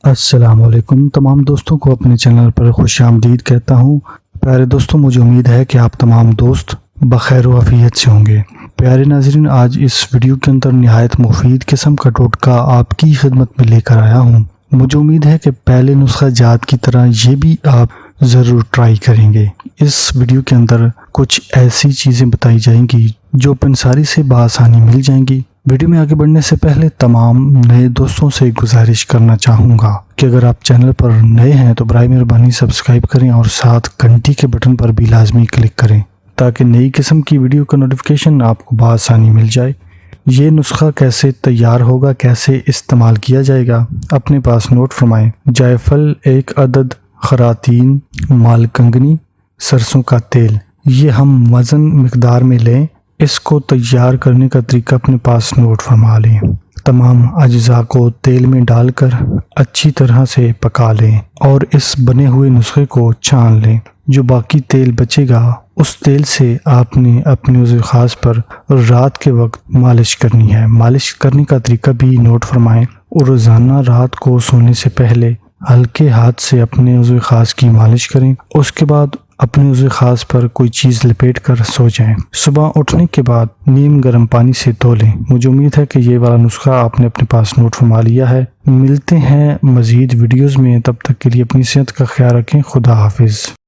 السلام علیکم تمام دوستوں کو اپنے چینل پر خوش آمدید کہتا ہوں۔ پیارے دوستوں، مجھے امید ہے کہ آپ تمام دوست بخیر و عافیت سے ہوں گے۔ پیارے ناظرین، آج اس ویڈیو کے اندر نہایت مفید قسم کا ٹوٹکا آپ کی خدمت میں لے کر آیا ہوں۔ مجھے امید ہے کہ پہلے نسخہ جات کی طرح یہ بھی آپ ضرور ٹرائی کریں گے۔ اس ویڈیو کے اندر کچھ ایسی چیزیں بتائی جائیں گی جو پنساری سے بآسانی مل جائیں گی۔ ویڈیو میں آگے بڑھنے سے پہلے تمام نئے دوستوں سے گزارش کرنا چاہوں گا کہ اگر آپ چینل پر نئے ہیں تو برائے مہربانی سبسکرائب کریں اور ساتھ گھنٹی کے بٹن پر بھی لازمی کلک کریں تاکہ نئی قسم کی ویڈیو کا نوٹیفیکیشن آپ کو بآسانی مل جائے۔ یہ نسخہ کیسے تیار ہوگا، کیسے استعمال کیا جائے گا، اپنے پاس نوٹ فرمائیں۔ جائفل 1 عدد، خراطین، مال کنگنی، سرسوں کا تیل، یہ ہم وزن مقدار میں لیں۔ اس کو تیار کرنے کا طریقہ اپنے پاس نوٹ فرما لیں۔ تمام اجزاء کو تیل میں ڈال کر اچھی طرح سے پکا لیں اور اس بنے ہوئے نسخے کو چھان لیں۔ جو باقی تیل بچے گا اس تیل سے آپ نے اپنے عضو خاص پر رات کے وقت مالش کرنی ہے۔ مالش کرنے کا طریقہ بھی نوٹ فرمائیں۔ روزانہ رات کو سونے سے پہلے ہلکے ہاتھ سے اپنے عضو خاص کی مالش کریں۔ اس کے بعد اپنے عضو خاص پر کوئی چیز لپیٹ کر سو جائیں۔ صبح اٹھنے کے بعد نیم گرم پانی سے دھو لیں۔ مجھے امید ہے کہ یہ والا نسخہ آپ نے اپنے پاس نوٹ فرما لیا ہے۔ ملتے ہیں مزید ویڈیوز میں، تب تک کے لیے اپنی صحت کا خیال رکھیں۔ خدا حافظ۔